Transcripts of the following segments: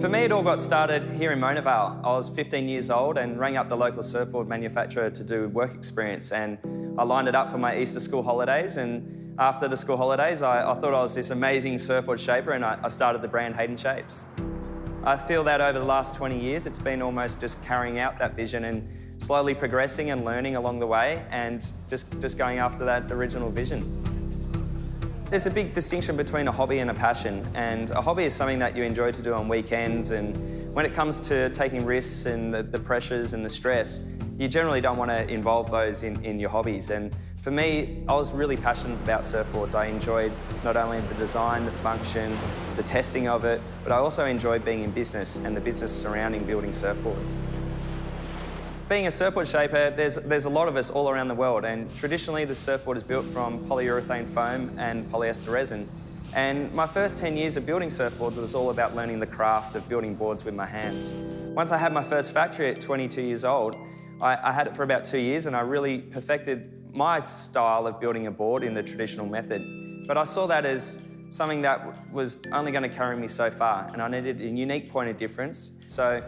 For me, it all got started here in Mona Vale. I was 15 years old and rang up the local surfboard manufacturer to do work experience, and I lined it up for my Easter school holidays, and after the school holidays I thought I was this amazing surfboard shaper, and I started the brand Hayden Shapes. I feel that over the last 20 years it's been almost just carrying out that vision and slowly progressing and learning along the way and just going after that original vision. There's a big distinction between a hobby and a passion, and a hobby is something that you enjoy to do on weekends, and when it comes to taking risks and the pressures and the stress, you generally don't want to involve those in your hobbies. And for me, I was really passionate about surfboards. I enjoyed not only the design, the function, the testing of it, but I also enjoyed being in business and the business surrounding building surfboards. Being a surfboard shaper, there's a lot of us all around the world, and traditionally the surfboard is built from polyurethane foam and polyester resin. And my first 10 years of building surfboards was all about learning the craft of building boards with my hands. Once I had my first factory at 22 years old, I had it for about 2 years, and I really perfected my style of building a board in the traditional method. But I saw that as something that was only going to carry me so far, and I needed a unique point of difference. So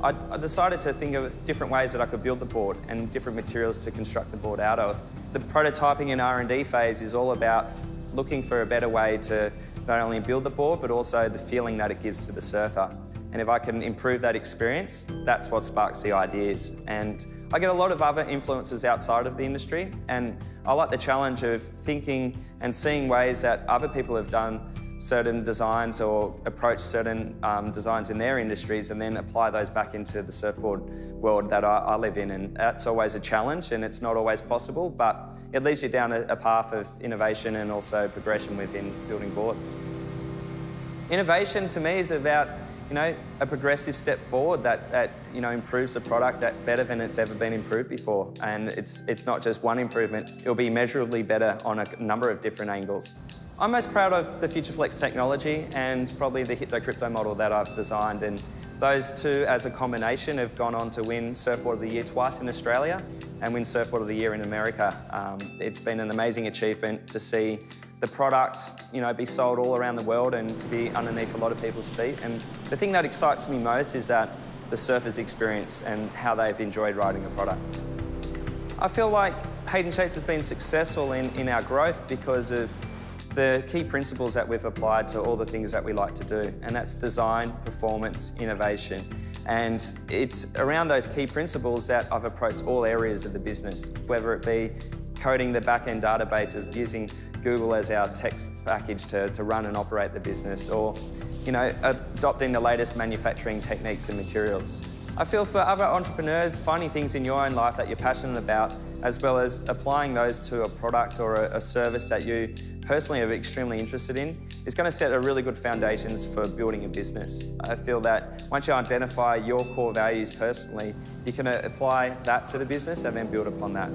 I decided to think of different ways that I could build the board and different materials to construct the board out of. The prototyping and R&D phase is all about looking for a better way to not only build the board, but also the feeling that it gives to the surfer. And if I can improve that experience, that's what sparks the ideas. And I get a lot of other influences outside of the industry, and I like the challenge of thinking and seeing ways that other people have done certain designs or approach certain designs in their industries and then apply those back into the surfboard world that I live in. And that's always a challenge, and it's not always possible, but it leads you down a path of innovation and also progression within building boards. Innovation to me is about a progressive step forward that improves the product better than it's ever been improved before. And it's not just one improvement, it'll be measurably better on a number of different angles. I'm most proud of the FutureFlex technology and probably the Hypno-Crypto model that I've designed, and those two as a combination have gone on to win Surfboard of the Year twice in Australia and win Surfboard of the Year in America. It's been an amazing achievement to see the product, be sold all around the world and to be underneath a lot of people's feet. And the thing that excites me most is that the surfer's experience and how they've enjoyed riding the product. I feel like Hayden Shapes has been successful in our growth because of the key principles that we've applied to all the things that we like to do, and that's design, performance, innovation. And it's around those key principles that I've approached all areas of the business, whether it be coding the back-end databases, using Google as our text package to run and operate the business, or adopting the latest manufacturing techniques and materials. I feel for other entrepreneurs, finding things in your own life that you're passionate about, as well as applying those to a product or a service that you personally are extremely interested in, is going to set a really good foundations for building a business. I feel that once you identify your core values personally, you can apply that to the business and then build upon that.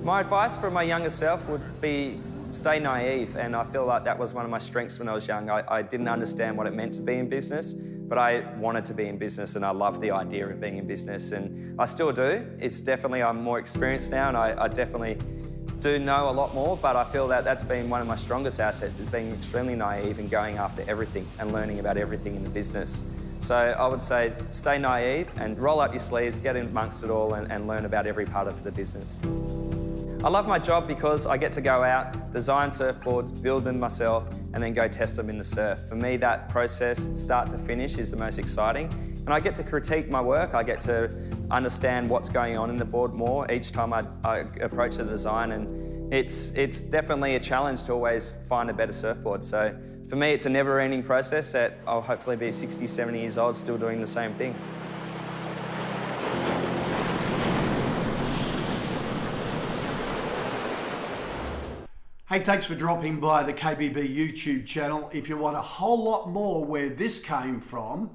My advice for my younger self would be stay naive, and I feel like that was one of my strengths when I was young. I didn't understand what it meant to be in business, but I wanted to be in business, and I loved the idea of being in business, and I still do. It's definitely, I'm more experienced now, and I definitely do know a lot more, but I feel that that's been one of my strongest assets, is being extremely naive and going after everything and learning about everything in the business. So I would say stay naive and roll up your sleeves, get in amongst it all and learn about every part of the business. I love my job because I get to go out, design surfboards, build them myself, and then go test them in the surf. For me, that process, start to finish, is the most exciting. And I get to critique my work, I get to understand what's going on in the board more each time I approach the design, and it's definitely a challenge to always find a better surfboard. So for me, it's a never-ending process that I'll hopefully be 60, 70 years old still doing the same thing. Hey, thanks for dropping by the KBB YouTube channel. If you want a whole lot more where this came from,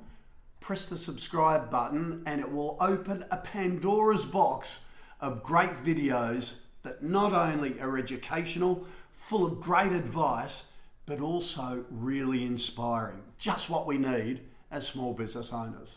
press the subscribe button and it will open a Pandora's box of great videos that not only are educational, full of great advice, but also really inspiring. Just what we need as small business owners.